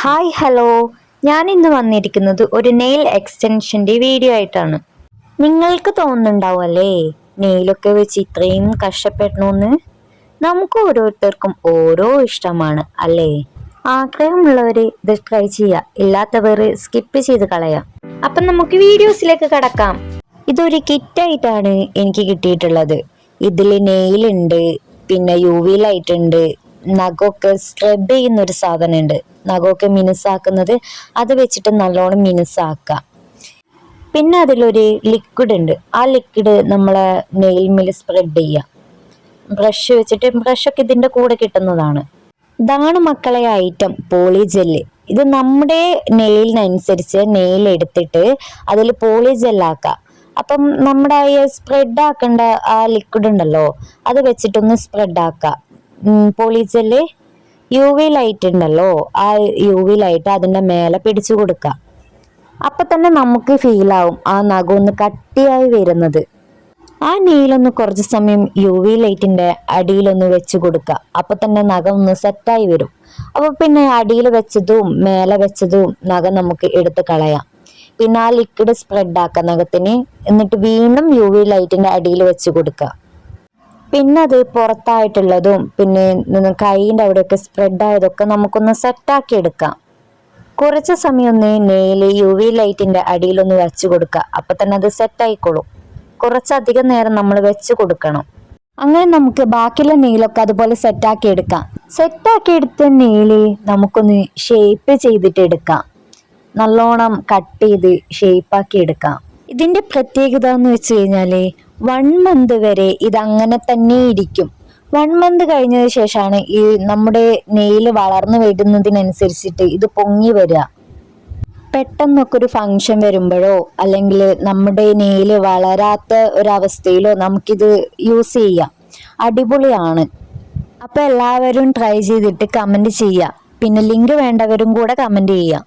Hi hello, ഞാൻ ഇന്ന് വന്നിരിക്കുന്നത് ഒരു നെയിൽ എക്സ്റ്റൻഷന്റെ വീഡിയോ ആയിട്ടാണ്. നിങ്ങൾക്ക് തോന്നുന്നുണ്ടാവും അല്ലേ നെയിലൊക്കെ വെച്ച് ഇത്രയും കഷ്ടപ്പെടണമെന്ന്. നമുക്ക് ഓരോരുത്തർക്കും ഓരോ ഇഷ്ടമാണ് അല്ലേ. ആഗ്രഹമുള്ളവര് ഇത് ട്രൈ ചെയ്യുക, ഇല്ലാത്തവർ സ്കിപ്പ് ചെയ്ത് കളയാം. അപ്പം നമുക്ക് വീഡിയോസിലേക്ക് കടക്കാം. ഇതൊരു കിറ്റായിട്ടാണ് എനിക്ക് കിട്ടിയിട്ടുള്ളത്. ഇതിൽ നെയിലുണ്ട്, പിന്നെ UV ലൈറ്റ് ഉണ്ട്, നഖമൊക്കെ സ്ക്രബ് ചെയ്യുന്ന ഒരു സാധനം ഉണ്ട്, നഖമൊക്കെ മിനുസാക്കുന്നത്. അത് വെച്ചിട്ട് നല്ലോണം മിനുസാക്കാം. പിന്നെ അതിലൊരു ലിക്വിഡ് ഉണ്ട്, ആ ലിക്വിഡ് നമ്മളെ നെയിൽമിൽ സ്പ്രെഡ് ചെയ്യാം. ബ്രഷ് വെച്ചിട്ട്, ബ്രഷൊക്കെ ഇതിന്റെ കൂടെ കിട്ടുന്നതാണ്. ഇതാണ് മക്കളെ ഐറ്റം പോളി ജെല്ല്. ഇത് നമ്മുടെ നെയിലിനനുസരിച്ച് നെയിൽ എടുത്തിട്ട് അതിൽ പോളി ജെല്ലാക്കാം. അപ്പം നമ്മുടെ ഈ സ്പ്രെഡ് ആക്കേണ്ട ആ ലിക്വിഡ് ഉണ്ടല്ലോ, അത് വെച്ചിട്ടൊന്ന് സ്പ്രെഡ് ആക്കാം. പോളി ജെല്ല് UV ലൈറ്റ് ഉണ്ടല്ലോ, ആ UV ലൈറ്റ് അതിന്റെ മേലെ പിടിച്ചു കൊടുക്കുക. അപ്പൊ തന്നെ നമുക്ക് ഫീൽ ആവും ആ നഖം ഒന്ന് കട്ടിയായി വരുന്നത്. ആ നെയിലൊന്ന് കുറച്ച് സമയം UV ലൈറ്റിന്റെ അടിയിലൊന്ന് വെച്ച് കൊടുക്കുക. അപ്പൊ തന്നെ നഖം ഒന്ന് സെറ്റായി വരും. അപ്പൊ പിന്നെ അടിയിൽ വെച്ചതും മേലെ വെച്ചതും നഖം നമുക്ക് എടുത്ത് കളയാം. പിന്നെ ആ ലിക്വിഡ് സ്പ്രെഡ് ആക്കുക നഖത്തിന്, എന്നിട്ട് വീണ്ടും UV ലൈറ്റിന്റെ അടിയിൽ വെച്ച് കൊടുക്കുക. പിന്നെ അത് പുറത്തായിട്ടുള്ളതും പിന്നെ കൈയിന്റെ അവിടെയൊക്കെ സ്പ്രെഡ് ആയതൊക്കെ നമുക്കൊന്ന് സെറ്റാക്കി എടുക്കാം. കുറച്ച് സമയം ഒന്ന് നെയില് UV ലൈറ്റിന്റെ അടിയിലൊന്ന് വെച്ച് കൊടുക്കുക. അപ്പൊ തന്നെ അത് സെറ്റ് ആയിക്കോളും. കുറച്ചധികം നേരം നമ്മൾ വെച്ച് കൊടുക്കണം. അങ്ങനെ നമുക്ക് ബാക്കിയുള്ള നെയിലൊക്കെ അതുപോലെ സെറ്റാക്കി എടുക്കാം. സെറ്റാക്കി എടുത്ത നെയില് നമുക്കൊന്ന് ഷേപ്പ് ചെയ്തിട്ട് എടുക്കാം. നല്ലോണം കട്ട് ചെയ്ത് ഷേപ്പാക്കി എടുക്കാം. ഇതിന്റെ പ്രത്യേകത എന്ന് വെച്ച് കഴിഞ്ഞാല് 1 മന്ത് വരെ ഇത് അങ്ങനെ തന്നെ ഇരിക്കും. 1 മന്ത് കഴിഞ്ഞതിന് ശേഷമാണ് ഈ നമ്മുടെ നെയില് വളർന്നു വരുന്നതിനനുസരിച്ചിട്ട് ഇത് പൊങ്ങി വരിക. പെട്ടെന്നൊക്കെ ഒരു ഫംഗ്ഷൻ വരുമ്പോഴോ അല്ലെങ്കിൽ നമ്മുടെ നെയില് വളരാത്ത ഒരവസ്ഥയിലോ നമുക്കിത് യൂസ് ചെയ്യാം. അടിപൊളിയാണ്. അപ്പൊ എല്ലാവരും ട്രൈ ചെയ്തിട്ട് കമന്റ് ചെയ്യുക. പിന്നെ ലിങ്ക് വേണ്ടവരും കൂടെ കമന്റ് ചെയ്യുക.